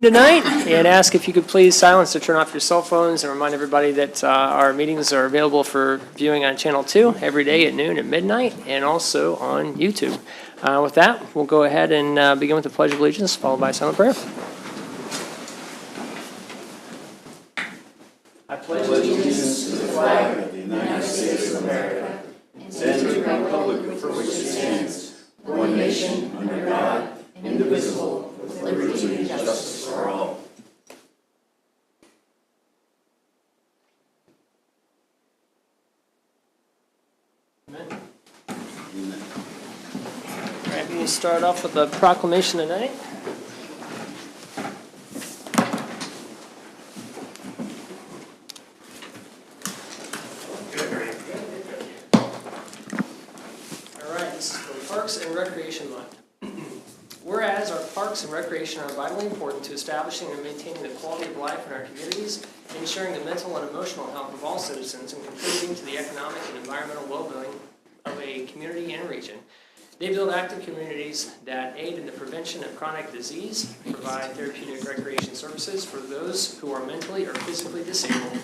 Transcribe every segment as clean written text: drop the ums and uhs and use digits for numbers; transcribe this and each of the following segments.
tonight and ask if you could please silence or turn off your cell phones, and remind everybody that our meetings are available for viewing on Channel 2 every day at noon and midnight, and also on YouTube. With that, we'll go ahead and begin with the Pledge of Allegiance, followed by a silent prayer. I pledge allegiance to the flag of the United States of America and to the republic for which it stands, one nation, under God, indivisible, with liberty and justice for all. Amen. All right, we can start off with a proclamation tonight. All right, this is for Parks and Recreation Month. Whereas our parks and recreation are vitally important to establishing and maintaining the quality of life in our communities, ensuring the mental and emotional health of all citizens, and contributing to the economic and environmental well-being of a community and region. They build active communities that aid in the prevention of chronic disease, provide therapeutic recreation services for those who are mentally or physically disabled,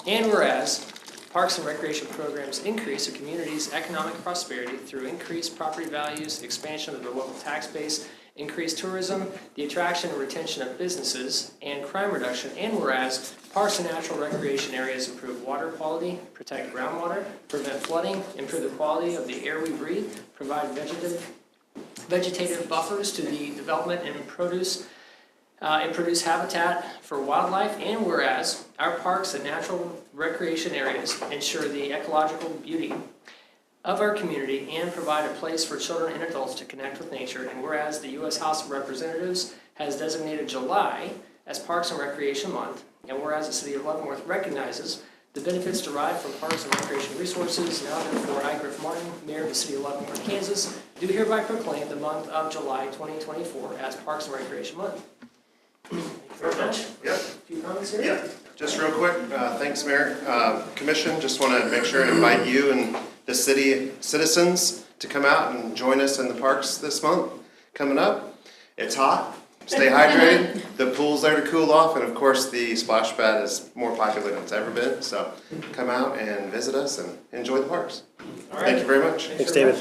and whereas parks and recreation programs increase a community's economic prosperity through increased property values, expansion of the local tax base, increased tourism, the attraction and retention of businesses, and crime reduction. And whereas parks and natural recreation areas improve water quality, protect groundwater, prevent flooding, improve the quality of the air we breathe, provide vegetative buffers to the development and produce habitat for wildlife. And whereas our parks and natural recreation areas ensure the ecological beauty of our community and provide a place for children and adults to connect with nature. And whereas the U.S. House of Representatives has designated July as Parks and Recreation Month, and whereas the City of Leavenworth recognizes the benefits derived from parks and recreation resources, now therefore I, Griff Martin, Mayor of the City of Leavenworth, Kansas, do hereby proclaim the month of July 2024 as Parks and Recreation Month. Thank you very much. Yep. A few comments here? Yeah, just real quick, thanks, Mayor. Commission, just want to make sure and invite you and the city citizens to come out and join us in the parks this month coming up. It's hot, stay hydrated, the pool's there to cool off, and of course the splash pad is more popular than it's ever been, so come out and visit us and enjoy the parks. All right. Thank you very much. Thanks, David.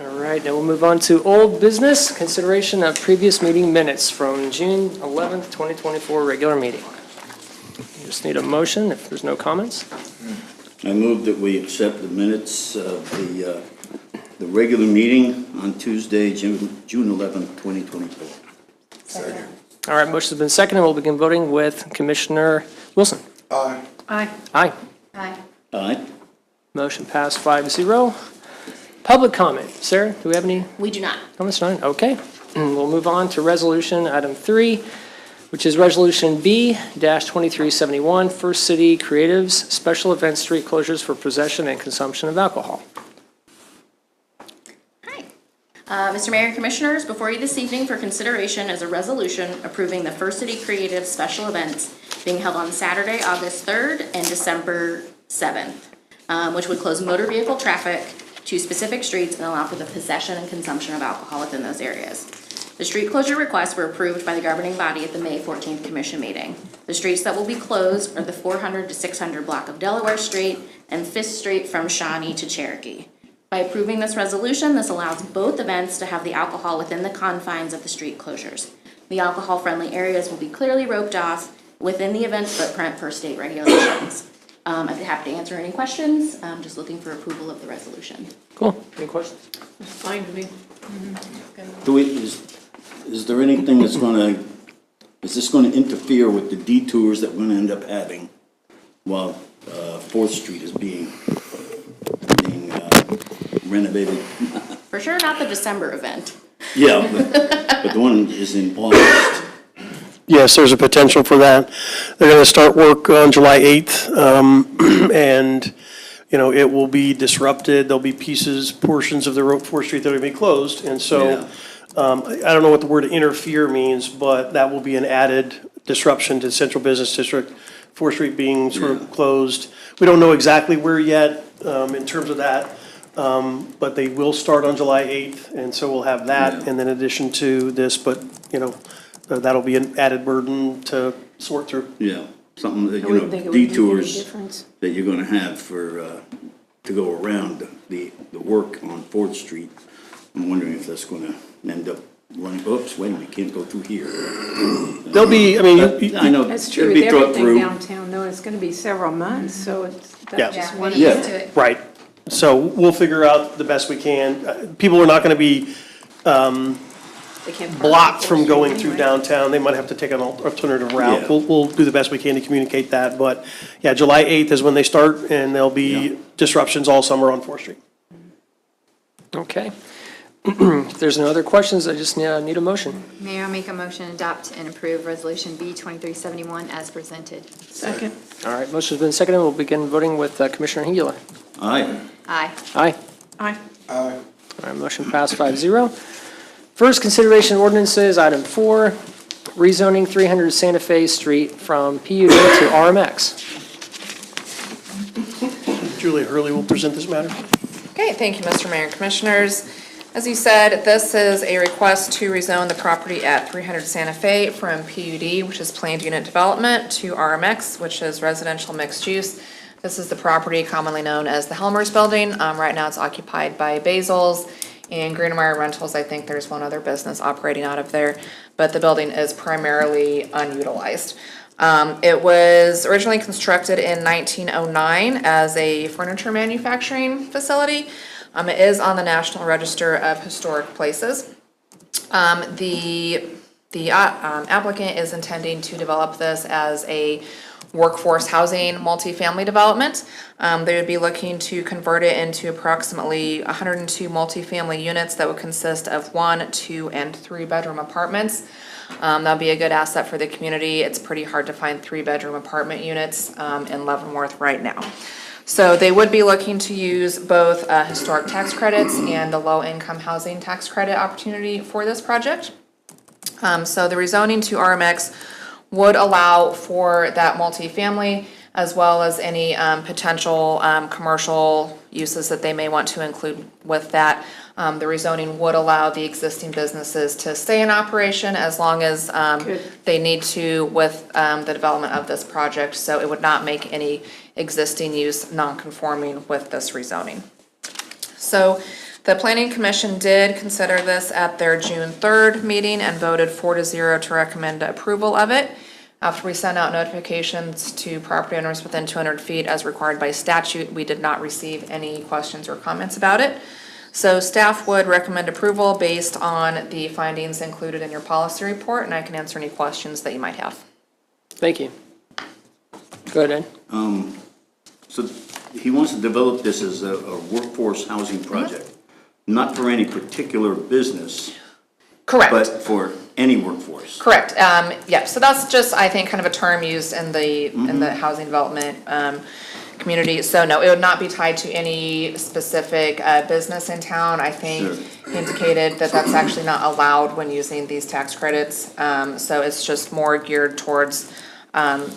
All right, now we'll move on to old business, consideration of previous meeting minutes from June 11th, 2024 regular meeting. You just need a motion if there's no comments. I move that we accept the minutes of the regular meeting on Tuesday, June 11th, 2024. Second. All right, motion's been seconded. We'll begin voting with Commissioner Wilson. Aye. Aye. Aye. Aye. Aye. Motion passed 5-0. Public comment. Sarah, do we have any We do not. comments tonight? Okay. We'll move on to resolution item 3, which is resolution B-2371, First City Creatives Special Event Street Closures for Possession and Consumption of Alcohol. Hi. Mr. Mayor and Commissioners, before you this evening for consideration is a resolution approving the First City Creative special events being held on Saturday, August 3rd and December 7th, which would close motor vehicle traffic to specific streets and allow for the possession and consumption of alcohol within those areas. The street closure requests were approved by the governing body at the May 14th Commission meeting. The streets that will be closed are the 400 to 600 block of Delaware Street and 5th Street from Shawnee to Cherokee. By approving this resolution, this allows both events to have the alcohol within the confines of the street closures. The alcohol-friendly areas will be clearly roped off within the event's footprint per state regulations. I'd be happy to answer any questions. I'm just looking for approval of the resolution. Cool. Any questions? Fine to me. Is there anything that's is this gonna interfere with the detours that we're gonna end up having while 4th Street is being renovated? For sure not the December event. Yeah, but the one is in August. Yes, there's a potential for that. They're going to start work on July 8th, and, it will be disrupted. There'll be portions of the 4th Street that will be closed, and so I don't know what the word interfere means, but that will be an added disruption to the Central Business District, 4th Street being sort of closed. We don't know exactly where yet in terms of that. But they will start on July 8th, and so we'll have that Yeah. in addition to this, but, that'll be an added burden to sort through. Yeah, something that, I wouldn't think it would make any detours difference. that you're gonna have for, to go around the work on Fourth Street. I'm wondering if that's gonna end up running, oops, wait a minute, can't go through here. There'll be, I mean, I know, That's true it'll with be thought everything through. downtown, though, it's gonna be several months, so it's, Yeah. that's just one. Yeah. right. So we'll figure out the best we can. People are not gonna be They can't park blocked on from Fourth going Street through anyway. downtown. They might have to take an alternative route. Yeah. We'll do the best we can to communicate that, but yeah, July 8th is when they start, and there'll Yeah. be disruptions all summer on Fourth Street. Okay. If there's no other questions, I just need a motion. Mayor, I'll make a motion to adopt and approve Resolution B 2371 as presented. Second. All right, motion's been seconded. We'll begin voting with Commissioner Hengula. Aye. Aye. Aye. Aye. All right, motion passed 5-0. First consideration ordinances, item 4, rezoning 300 Santa Fe Street from PUD to RMX. Julie Hurley will present this matter. Okay, thank you, Mr. Mayor and Commissioners. As you said, this is a request to rezone the property at 300 Santa Fe from PUD, which is Planned Unit Development, to RMX, which is Residential Mixed Use. This is the property commonly known as the Helmers Building. Right now, it's occupied by Basil's and Greenmeyer Rentals. I think there's one other business operating out of there, but the building is primarily unutilized. It was originally constructed in 1909 as a furniture manufacturing facility. It is on the National Register of Historic Places. The applicant is intending to develop this as a workforce housing multifamily development. They would be looking to convert it into approximately 102 multifamily units that would consist of 1, 2, and 3-bedroom apartments. That'll be a good asset for the community. It's pretty hard to find 3-bedroom apartment units in Leavenworth right now. So they would be looking to use both historic tax credits and the low-income housing tax credit opportunity for this project. So the rezoning to RMX would allow for that multifamily as well as any potential commercial uses that they may want to include with that. The rezoning would allow the existing businesses to stay in operation as long as they need to with the development of this project. So it would not make any existing use non-conforming with this rezoning. So the Planning Commission did consider this at their June 3rd meeting and voted 4-0 to recommend approval of it. After we sent out notifications to property owners within 200 feet as required by statute, we did not receive any questions or comments about it. So staff would recommend approval based on the findings included in your policy report, and I can answer any questions that you might have. Thank you. Go ahead, Ed. So he wants to develop this as a workforce housing project, not for any particular business, Correct. but for any workforce. Correct. Yeah, so that's just, I think, kind of a term used in the housing development community. So no, it would not be tied to any specific business in town. I think Sure. he indicated that that's actually not allowed when using these tax credits. So it's just more geared towards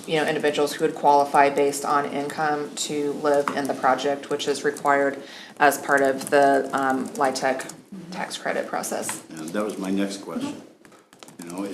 individuals who would qualify based on income to live in the project, which is required as part of the LIHTC tax credit process. And that was my next question. You know,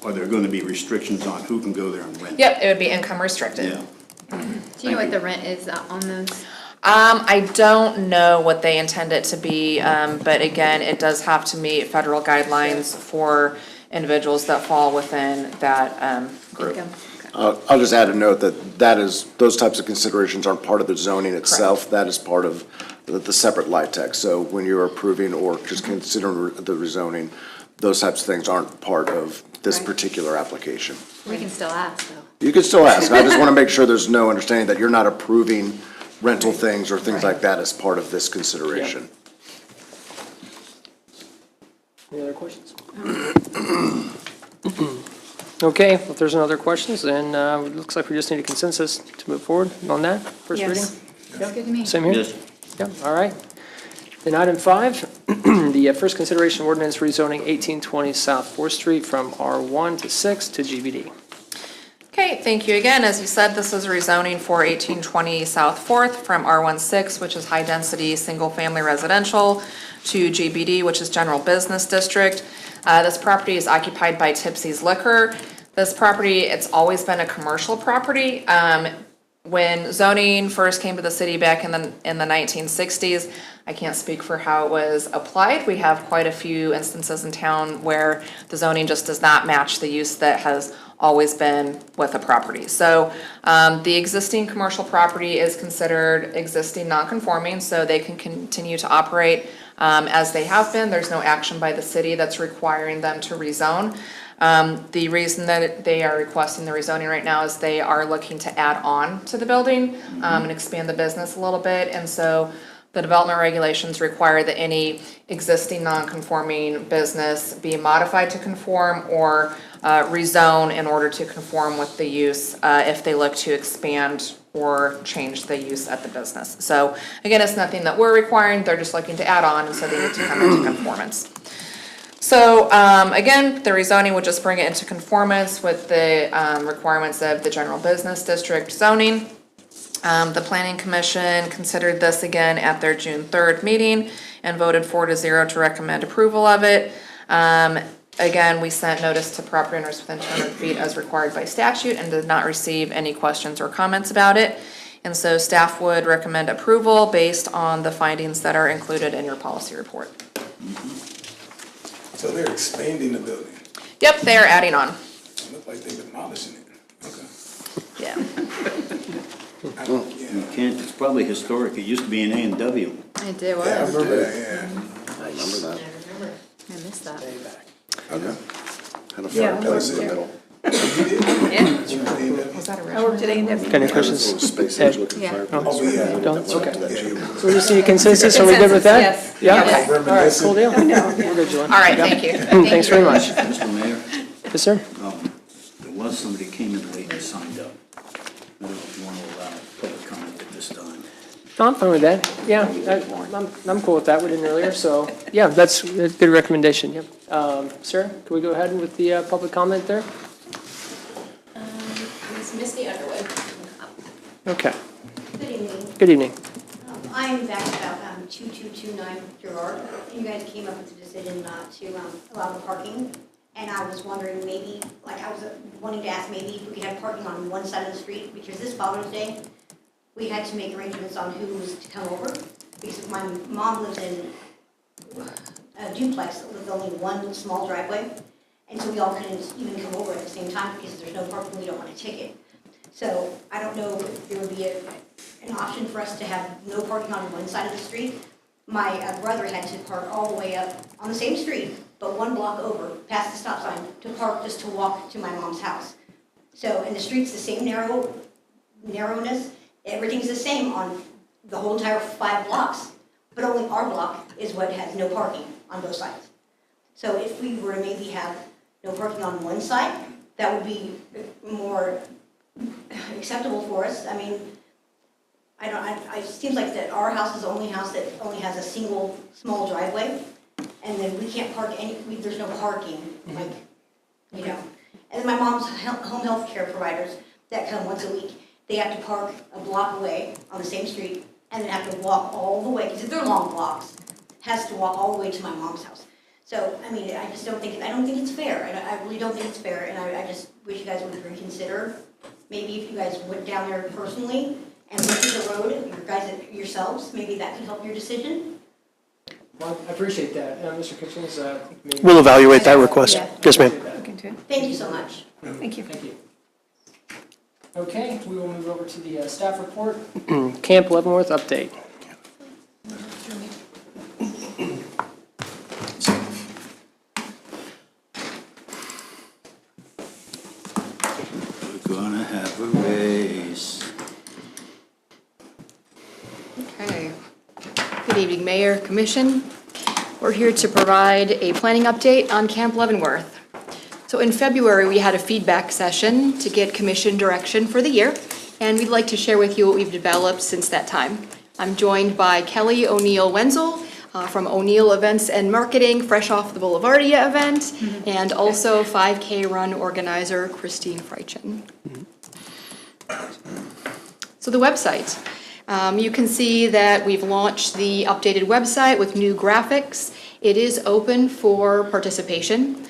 are there going to be restrictions on who can go there and rent? Yep, it would be income restricted. Yeah. Do you know what the rent is on those? I don't know what they intend it to be, but again, it does have to meet federal guidelines for individuals that fall within that group. Income? I'll just add a note that is, those types of considerations aren't part of the zoning itself. That is part of the separate LIHTC. So when you're approving or just considering the rezoning, those types of things aren't part of this Right. particular application. We can still ask, though. You can still ask. I just want to make sure there's no understanding that you're not approving rental things or things like that as part of this consideration. Any other questions? Okay, if there's no other questions, then it looks like we just need a consensus to move forward on that, first reading. Yes. That's good to me. Same here? Yes. Yeah, all right. Then item 5, the first consideration ordinance rezoning 1820 South 4th Street from R1 to 6 to GBD. Okay, thank you again. As you said, this is rezoning for 1820 South Fourth from R16, which is high-density, single-family residential, to GBD, which is general business district. This property is occupied by Tipsy's Liquor. This property, it's always been a commercial property. When zoning first came to the city back in the 1960s, I can't speak for how it was applied. We have quite a few instances in town where the zoning just does not match the use that has always been with a property. So the existing commercial property is considered existing non-conforming, so they can continue to operate as they have been. There's no action by the city that's requiring them to rezone. The reason that they are requesting the rezoning right now is they are looking to add on to the building and expand the business a little bit. And so the development regulations require that any existing non-conforming business be modified to conform or rezone in order to conform with the use if they look to expand or change the use at the business. So again, it's nothing that we're requiring, they're just looking to add on, and so they need to come into conformance. So again, the rezoning would just bring it into conformance with the requirements of the general business district zoning. The planning commission considered this again at their June 3rd meeting and voted 4-0 to recommend approval of it. Again, we sent notice to property owners within 200 feet as required by statute and did not receive any questions or comments about it. And so staff would recommend approval based on the findings that are included in your policy report. So they're expanding the building. Yep, they are adding on. It looks like they're demolishing it. Okay. Yeah. You can't, it's probably historic. It used to be an A&W. It Yeah, I was. remember that, yeah. I remember that. I missed that. Okay. Had a Yeah. fireplace in the middle. Yeah. Was that a I worked at A&W. Any questions? Little space age looking Yeah. fireplace. Oh, yeah. Don't? Okay. Yeah. So we just need a consensus, are we good with that? Yes. Yeah? Yes. All right, cool deal. We're good, Julie. All right, thank you. Thanks very much. Mr. Mayor, Yes, sir? there was somebody came in late and signed up. I don't know if you want to allow public comment at this time. No, I'm fine with that. Yeah, I'm cool with that. We did it earlier, so, yeah, that's a good recommendation, yeah. Sarah, can we go ahead with the public comment there? Ms. Misty Underwood. Okay, Good evening. good evening. I'm back about 2229 Gerard. You guys came up with the decision not to allow the parking. And I was wondering maybe, like I was wanting to ask maybe if we could have parking on one side of the street, because this Father's Day, we had to make arrangements on who was to come over. Because my mom lives in a duplex with only one small driveway. And so we all couldn't even come over at the same time because there's no parking, we don't want a ticket. So I don't know if there would be an option for us to have no parking on one side of the street. My brother had to park all the way up on the same street, but one block over, past the stop sign, to park just to walk to my mom's house. So, and the street's the same narrowness, everything's the same on the whole entire 5 blocks, but only our block is what has no parking on both sides. So if we were to maybe have no parking on one side, that would be more acceptable for us. I mean, it seems like that our house is the only house that only has a single small driveway, and then we can't park there's no parking, like, you know. And then my mom's home health care providers that come once a week, they have to park a block away on the same street, and then have to walk all the way, because if they're long blocks, has to walk all the way to my mom's house. So, I mean, I don't think it's fair. I really don't think it's fair, and I just wish you guys would reconsider. Maybe if you guys went down there personally and looked at the road, yourselves, maybe that could help your decision. Well, I appreciate that. Mr. Kitchens, maybe. We'll evaluate that request. Yeah. Yes, ma'am. Thank you so much. Thank you. Thank you. Okay, we will move over to the staff report. Camp Leavenworth update. We're gonna have a race. Okay. Good evening, Mayor, Commission. We're here to provide a planning update on Camp Leavenworth. So in February, we had a feedback session to get Commission direction for the year, and we'd like to share with you what we've developed since that time. I'm joined by Kelly O'Neill Wenzel from O'Neill Events and Marketing, fresh off the Boulevardia event, and also 5K run organizer Christine Freitchen. So the website. You can see that we've launched the updated website with new graphics. It is open for participation.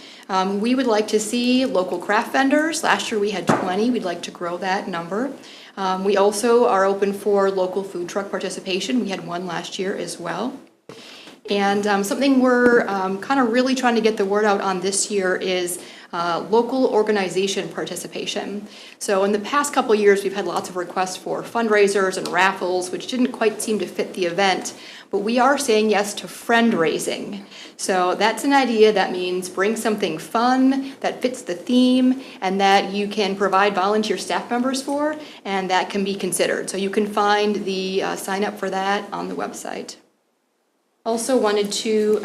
We would like to see local craft vendors. Last year we had 20. We'd like to grow that number. We also are open for local food truck participation. We had one last year as well. And something we're kind of really trying to get the word out on this year is local organization participation. So in the past couple of years, we've had lots of requests for fundraisers and raffles, which didn't quite seem to fit the event. But we are saying yes to friend raising. So that's an idea that means bring something fun that fits the theme and that you can provide volunteer staff members for, and that can be considered. So you can find the sign up for that on the website. Also wanted to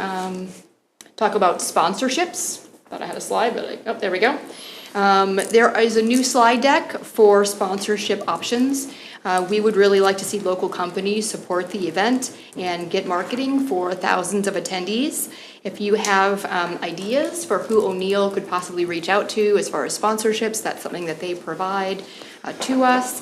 talk about sponsorships. Thought I had a slide, but there we go. There is a new slide deck for sponsorship options. We would really like to see local companies support the event and get marketing for thousands of attendees. If you have ideas for who O'Neill could possibly reach out to as far as sponsorships, that's something that they provide to us.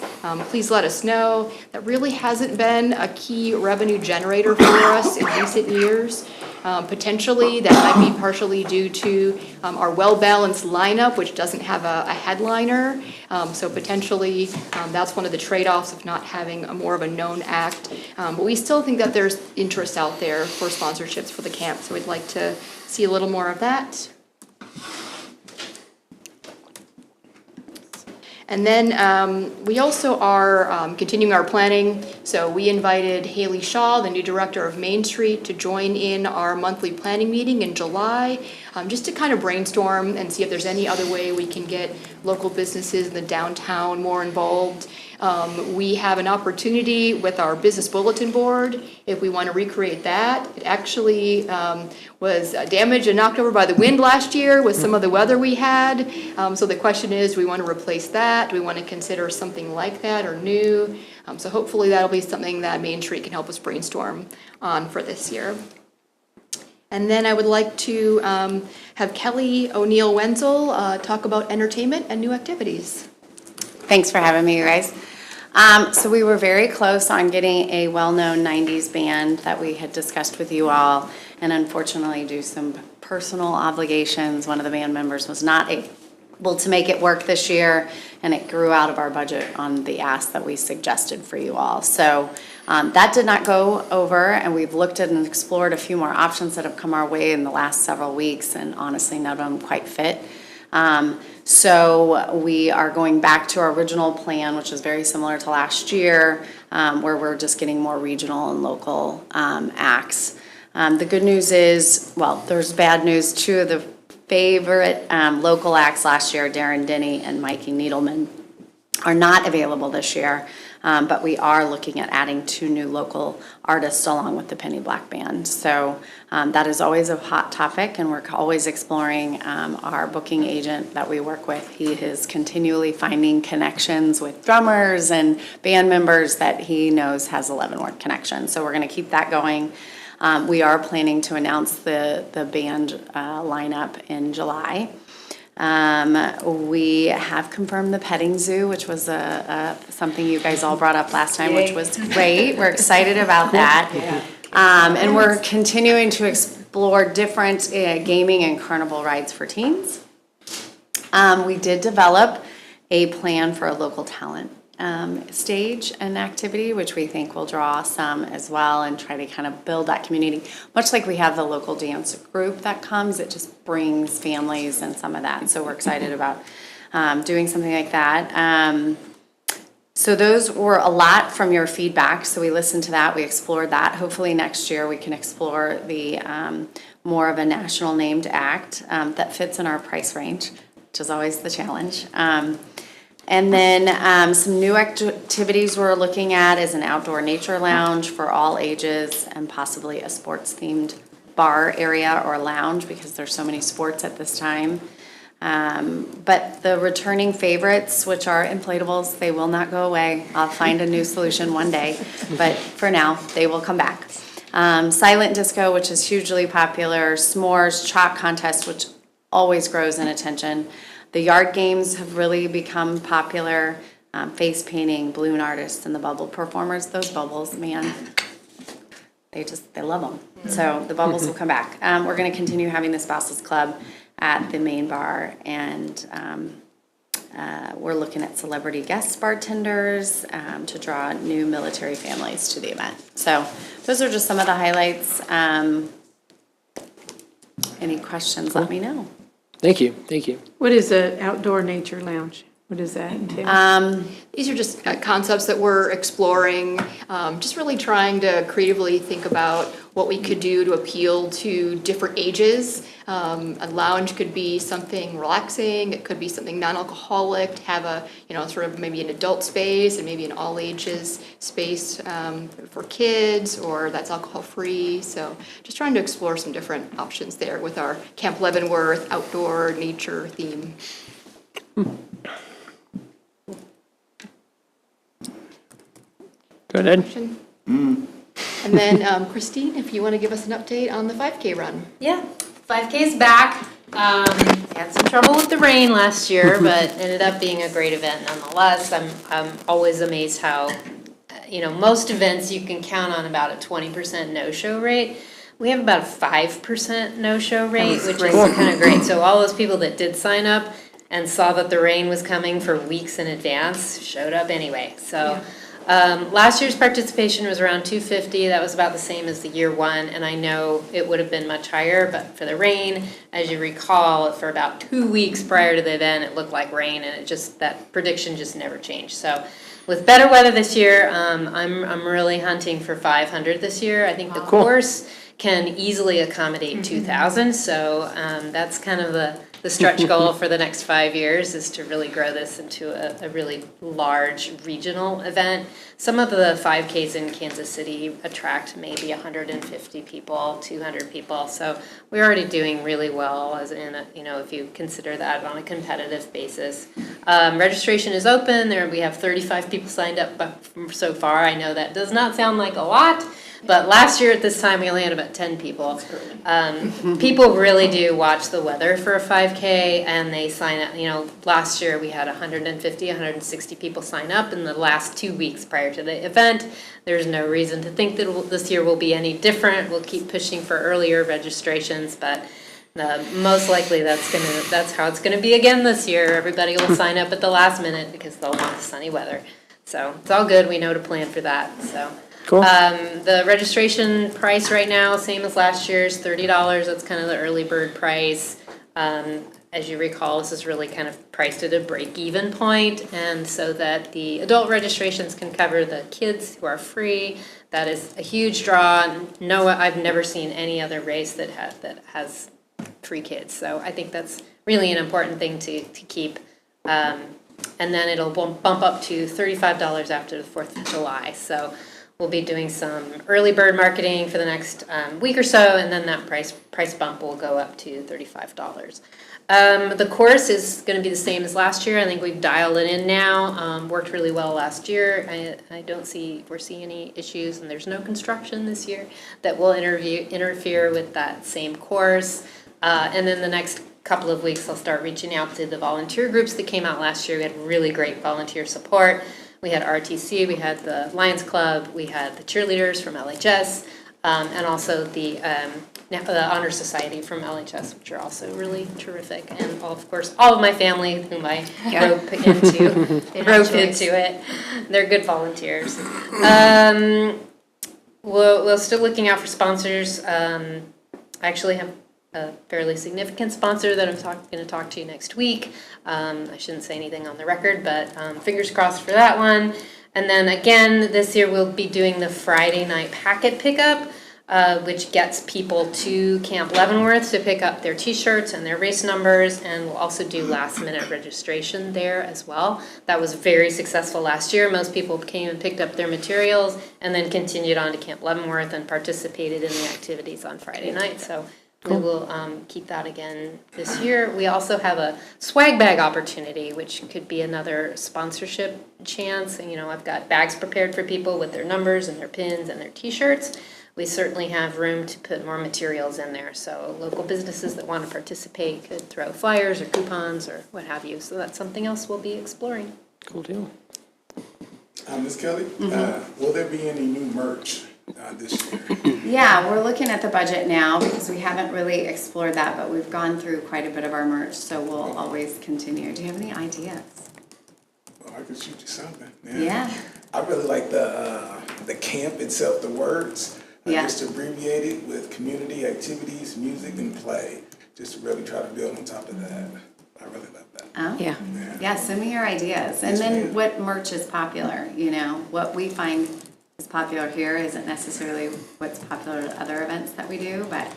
Please let us know. That really hasn't been a key revenue generator for us in recent years. Potentially, that might be partially due to our well-balanced lineup, which doesn't have a headliner. So potentially, that's one of the trade-offs of not having a more of a known act. But we still think that there's interest out there for sponsorships for the camp, so we'd like to see a little more of that. And then we also are continuing our planning. So we invited Haley Shaw, the new director of Main Street, to join in our monthly planning meeting in July, just to kind of brainstorm and see if there's any other way we can get local businesses in the downtown more involved. We have an opportunity with our business bulletin board if we want to recreate that. It actually was damaged and knocked over by the wind last year with some of the weather we had. So the question is, do we want to replace that? Do we want to consider something like that or new? So hopefully that'll be something that Main Street can help us brainstorm on for this year. And then I would like to have Kelly O'Neill Wenzel talk about entertainment and new activities. Thanks for having me, you guys. So we were very close on getting a well-known 90s band that we had discussed with you all, and unfortunately, due to some personal obligations, one of the band members was not able to make it work this year, and it grew out of our budget on the ask that we suggested for you all. So that did not go over, and we've looked at and explored a few more options that have come our way in the last several weeks, and honestly, none of them quite fit. So we are going back to our original plan, which is very similar to last year, where we're just getting more regional and local acts. The good news is, well, there's bad news. Two of the favorite local acts last year, Darren Denny and Mikey Needleman, are not available this year. But we are looking at adding 2 new local artists along with the Penny Black Band. So that is always a hot topic, and we're always exploring our booking agent that we work with. He is continually finding connections with drummers and band members that he knows has a Leavenworth connection. So we're going to keep that going. We are planning to announce the band lineup in July. We have confirmed the petting zoo, which was something you guys all brought up last time, which was great. We're excited about that. And we're continuing to explore different gaming and carnival rides for teens. We did develop a plan for a local talent stage and activity, which we think will draw some as well and try to kind of build that community. Much like we have the local dance group that comes, it just brings families and some of that. So we're excited about doing something like that. So those were a lot from your feedback. So we listened to that, we explored that. Hopefully next year we can explore the more of a national named act that fits in our price range, which is always the challenge. And then some new activities we're looking at is an outdoor nature lounge for all ages and possibly a sports-themed bar area or lounge because there's so many sports at this time. But the returning favorites, which are inflatables, they will not go away. I'll find a new solution one day, but for now, they will come back. Silent disco, which is hugely popular, s'mores, chalk contest, which always grows in attention. The yard games have really become popular. face painting, balloon artists, and the bubble performers. Those bubbles, man, they love them. So the bubbles will come back. We're going to continue having the Spouses Club at the main bar, and we're looking at celebrity guest bartenders to draw new military families to the event. So those are just some of the highlights. Any questions, let me know. Thank you, thank you. What is an outdoor nature lounge? What does that entail? These are just concepts that we're exploring, just really trying to creatively think about what we could do to appeal to different ages. A lounge could be something relaxing, it could be something non-alcoholic, to have a, sort of maybe an adult space and maybe an all ages space for kids, or that's alcohol-free. So just trying to explore some different options there with our Camp Leavenworth outdoor nature theme. Go ahead. And then Christine, if you want to give us an update on the 5K run. Yeah, 5K's back. Had some trouble with the rain last year, but ended up being a great event nonetheless. I'm always amazed how, most events you can count on about a 20% no-show rate. We have about a 5% no-show rate, which is kind of great. So all those people that did sign up and saw that the rain was coming for weeks in advance showed up anyway. So. Last year's participation was around 250. That was about the same as the year one, and I know it would have been much higher, but for the rain, as you recall, for about 2 weeks prior to the event, it looked like rain, and that prediction just never changed. So with better weather this year, I'm really hunting for 500 this year. I think the course can easily accommodate 2,000, so that's kind of the stretch goal for the next 5 years, is to really grow this into a really large regional event. Some of the 5Ks in Kansas City attract maybe 150 people, 200 people. So we're already doing really well, as in, if you consider that on a competitive basis. Registration is open. We have 35 people signed up so far. I know that does not sound like a lot, but last year at this time, we only had about 10 people. People really do watch the weather for a 5K, and they sign up. Last year we had 150, 160 people sign up in the last 2 weeks prior to the event. There's no reason to think that this year will be any different. We'll keep pushing for earlier registrations, but most likely that's how it's gonna be again this year. Everybody will sign up at the last minute because they'll want the sunny weather. So it's all good. We know to plan for that. So. Cool. The registration price right now, same as last year's, $30. That's kind of the early bird price. As you recall, this is really kind of priced at a break-even point, and so that the adult registrations can cover the kids who are free. That is a huge draw. No, I've never seen any other race that has free kids. So I think that's really an important thing to keep. And then it'll bump up to $35 after the 4th of July. So we'll be doing some early bird marketing for the next week or so, and then that price bump will go up to $35. The course is going to be the same as last year. I think we've dialed it in now. Worked really well last year. I don't foresee any issues, and there's no construction this year that will interfere with that same course. And then the next couple of weeks, I'll start reaching out to the volunteer groups that came out last year. We had really great volunteer support. We had RTC, we had the Lions Club, we had the cheerleaders from LHS, and also the Honor Society from LHS, which are also really terrific. And of course, all of my family, whom I rope into it. They're good volunteers. We're still looking out for sponsors. I actually have a fairly significant sponsor that I'm going to talk to you next week. I shouldn't say anything on the record, but fingers crossed for that one. And then again, this year we'll be doing the Friday night packet pickup, which gets people to Camp Leavenworth to pick up their t-shirts and their race numbers, and we'll also do last minute registration there as well. That was very successful last year. Most people came and picked up their materials and then continued on to Camp Leavenworth and participated in the activities on Friday night. So we will keep that again this year. We also have a swag bag opportunity, which could be another sponsorship chance. And, I've got bags prepared for people with their numbers and their pins and their t-shirts. We certainly have room to put more materials in there. So local businesses that want to participate could throw flyers or coupons or what have you. So that's something else we'll be exploring. Cool deal. Ms. Kelly, will there be any new merch this year? Yeah, we're looking at the budget now because we haven't really explored that, but we've gone through quite a bit of our merch, so we'll always continue. Do you have any ideas? Well, I could shoot you something. Yeah. I really like the camp itself, the words. Yeah. Just abbreviated with community activities, music, and play. Just to really try to build on top of that. I really like that. Oh, Yeah. yeah, send me your ideas. And Yes, then ma'am. what merch is popular, you know? What we find is popular here isn't necessarily what's popular at other events that we do, but,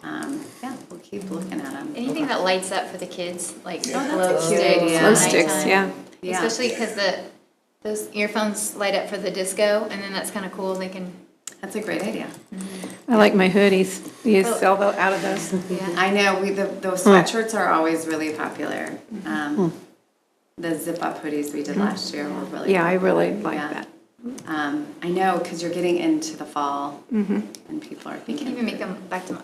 yeah, we'll keep looking at them. Anything that lights up for the kids, like Oh, glow that's a cute sticks. idea. at Glow sticks, nighttime. yeah. Yeah. Especially because those earphones light up for the disco, and then that's kind of cool, they can, That's a great idea. I like my hoodies. Do you sell out of those? yeah. I know, those sweatshirts are always really popular. The zip-up hoodies we did last year were really Yeah, I really popular. like Yeah. that. I know, because you're getting into the fall, and people are You thinking. can even make them back to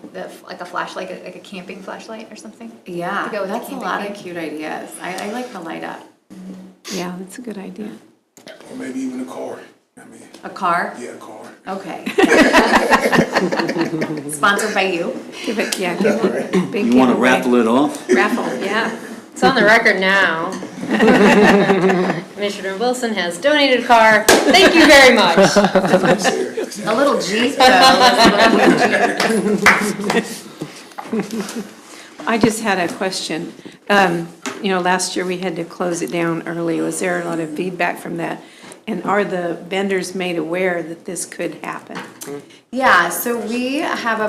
like a flashlight, like a camping flashlight or something. Yeah, to go with the that's a camping lot of thing. cute ideas. I like the light up. Yeah, that's a good idea. Or maybe even a car. I mean, A car? yeah, a car. Okay. Sponsored by you. Give it, yeah, give it a big You wanna giveaway. raffle it off? Raffle, yeah. It's on the record now. Commissioner Wilson has donated a car. Thank you very much. I'm serious. A little Jeep, though. I just had a question. You know, last year we had to close it down early. Was there a lot of feedback from that? And are the vendors made aware that this could happen? Yeah, so we have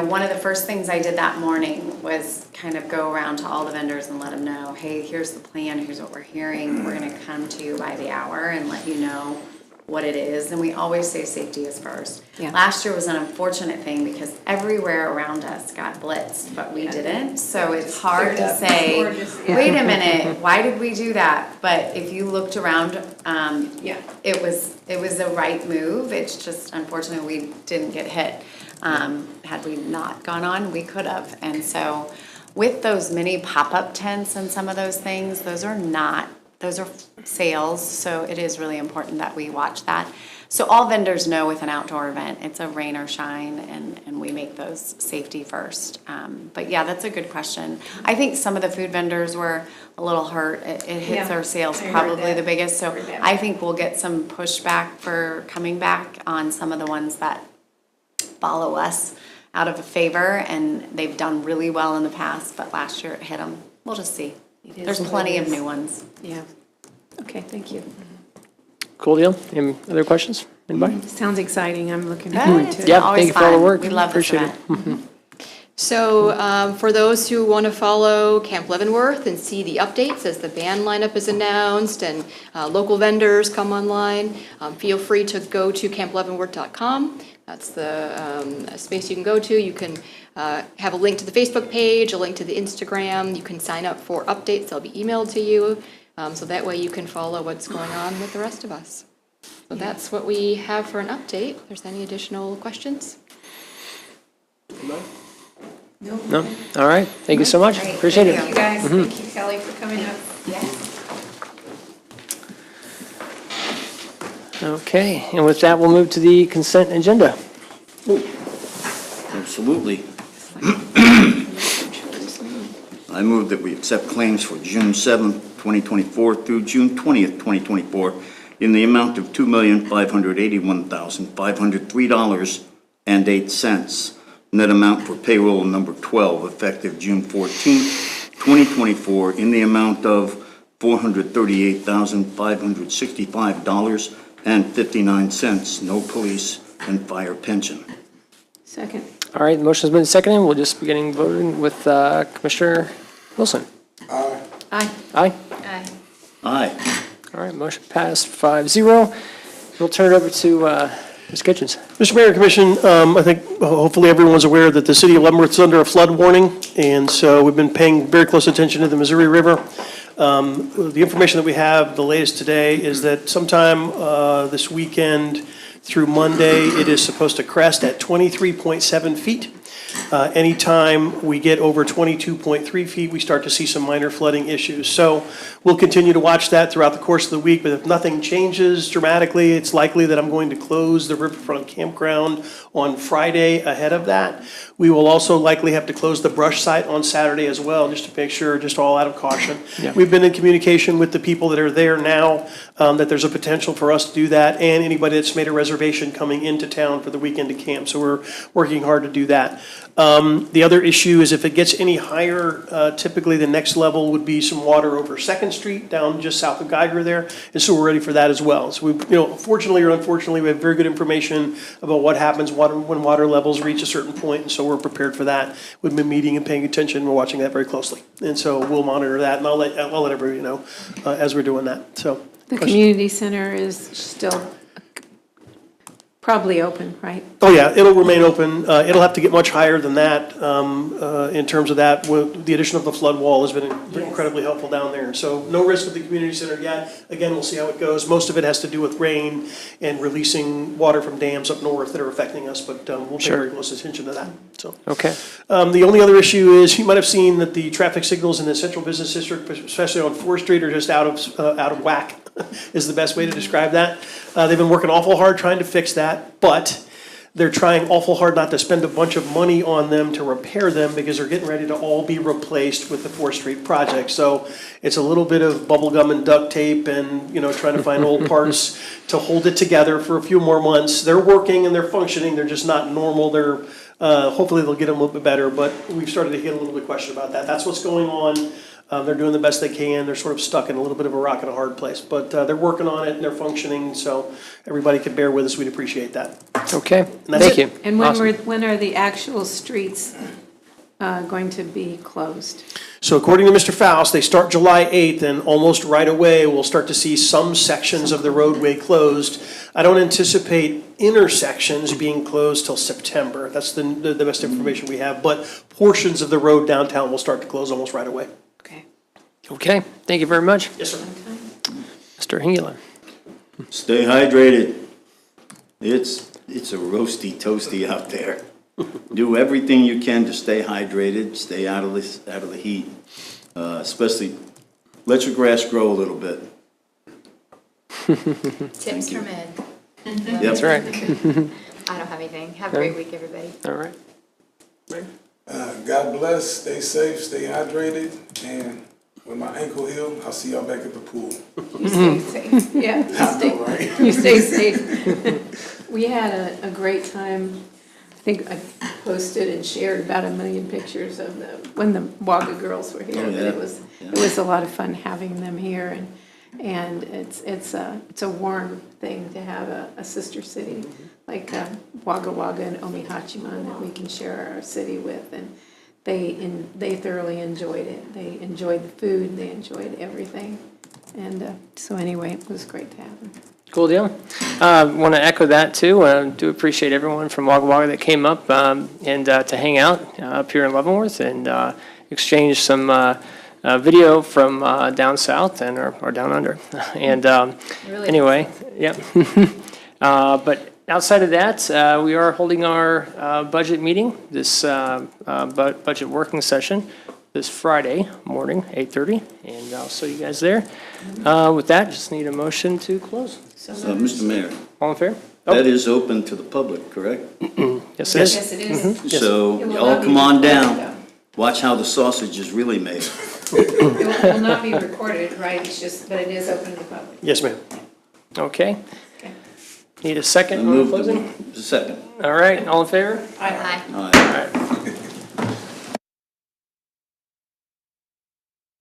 one of the first things I did that morning was kind of go around to all the vendors and let them know, hey, here's the plan, here's what we're hearing. We're gonna come to you by the hour and let you know what it is. And we always say safety is first. Yeah. Last year was an unfortunate thing because everywhere around us got blitzed, but we didn't. So it's hard to say, wait a minute, why did we do that? But if you looked around, it was the right move. It's just unfortunately we didn't get hit. Had we not gone on, we could have. And so with those mini pop-up tents and some of those things, those are sales, so it is really important that we watch that. So all vendors know with an outdoor event, it's a rain or shine, and we make those safety first. But yeah, that's a good question. I think some of the food vendors were a little hurt. It hits Yeah, their sales I heard probably that. the biggest, so Heard that. I think we'll get some pushback for coming back on some of the ones that follow us out of favor, and they've done really well in the past, but last year it hit them. We'll just see. It is There's what it plenty of is. new ones. Yeah. Okay, thank you. Cool deal. Any other questions? Anybody? Sounds exciting. I'm looking Yeah, forward it's to it. Yeah, always thank you for all the fun. work. We love this Appreciate it. event. So for those who want to follow Camp Leavenworth and see the updates as the band lineup is announced and local vendors come online, feel free to go to campleavenworth.com. That's the space you can go to. You can have a link to the Facebook page, a link to the Instagram. You can sign up for updates. They'll be emailed to you. So that way you can follow what's going on with the rest of us. So that's what we have for an update. If there's any additional questions? No? All right. Thank you so much. Great. Appreciate it. Thank you. Guys, thank you, Kelly, for coming up. Okay, and with that, we'll move to the consent agenda. Absolutely. I move that we accept claims for June 7th, 2024 through June 20th, 2024 in the amount of $2,581,503.08. Net amount for payroll number 12 effective June 14th, 2024 in the amount of $438,565.59. No police and fire pension. Second. All right, the motion's been seconded. We'll just be getting voting with Commissioner Wilson. Aye. Aye. Aye. Aye. All right, motion passed 5-0. We'll turn it over to Ms. Kitchens. Mr. Mayor, Commission, I think hopefully everyone's aware that the city of Leavenworth is under a flood warning, and so we've been paying very close attention to the Missouri River. The information that we have, the latest today, is that sometime this weekend through Monday, it is supposed to crest at 23.7 feet. Anytime we get over 22.3 feet, we start to see some minor flooding issues. So we'll continue to watch that throughout the course of the week, but if nothing changes dramatically, it's likely that I'm going to close the Riverfront Campground on Friday ahead of that. We will also likely have to close the brush site on Saturday as well, just to make sure, just all out of caution. Yeah. We've been in communication with the people that are there now, that there's a potential for us to do that, and anybody that's made a reservation coming into town for the weekend to camp. So we're working hard to do that. The other issue is if it gets any higher, typically the next level would be some water over Second Street down just south of Geiger there. And so we're ready for that as well. So fortunately or unfortunately, we have very good information about what happens when water levels reach a certain point. And so we're prepared for that. We've been meeting and paying attention. We're watching that very closely. And so we'll monitor that, and I'll let everybody know as we're doing that. So The community center is still probably open, right? Oh, yeah, it'll remain open. It'll have to get much higher than that in terms of that. The addition of the flood wall has been incredibly helpful down there. So no risk with the community center yet. Again, we'll see how it goes. Most of it has to do with rain and releasing water from dams up north that are affecting us, but we'll pay very close attention to that. So. Okay. The only other issue is, you might have seen that the traffic signals in the central business district, especially on 4th Street, are just out of whack, is the best way to describe that. They've been working awful hard trying to fix that, but they're trying awful hard not to spend a bunch of money on them to repair them, because they're getting ready to all be replaced with the 4th Street project. So it's a little bit of bubble gum and duct tape and, trying to find old parts to hold it together for a few more months. They're working and they're functioning, they're just not normal. Hopefully they'll get them a little bit better, but we've started to get a little bit of question about that. That's what's going on. They're doing the best they can. They're sort of stuck in a little bit of a rock and a hard place, but they're working on it and they're functioning. So everybody could bear with us. We'd appreciate that. Okay, that's thank it. you. And Awesome. when are the actual streets going to be closed? So according to Mr. Faust, they start July 8th, and almost right away, we'll start to see some sections of the roadway closed. I don't anticipate intersections being closed till September. That's the best information we have, but portions of the road downtown will start to close almost right away. Okay. Okay, thank you very much. Yes, sir. Mr. Hingler. Stay hydrated. It's a roasty toasty out there. Do everything you can to stay hydrated, stay out of the heat. Especially, let your grass grow a little bit. Tips from Ed. That's right. I don't have anything. Have a great week, everybody. All right. God bless, stay safe, stay hydrated, and when my ankle heals, I'll see y'all back at the pool. You stay safe. Yeah, you stay safe. We had a great time. I think I posted and shared about 1 million pictures of when the Wagga girls were here. Oh, yeah. But it was a lot of fun having them here, and it's a warm thing to have a sister city like Wagga Wagga and Omihachiman that we can share our city with, and they thoroughly enjoyed it. They enjoyed the food, they enjoyed everything, and so anyway, it was great to have them. Cool deal. Want to echo that too. Do appreciate everyone from Wagga Wagga that came up and to hang out up here in Leavenworth and exchange some video from down south and or down under. And Really anyway, yeah. But outside of that, we are holding our budget meeting, this budget working session, this Friday morning, 8:30, and I'll see you guys there. With that, just need a motion to close. Mr. Mayor, All in favor? that is open to the public, correct? Yes, it is. Yes, it is. So It will y'all not be come on recorded, down. Watch how the sausage is really made. It will not be recorded, right, but it is open to the public. Yes, ma'am. Okay. Okay. Need a I second on move closing? Second. All right, all in favor? Aye. All right. All right.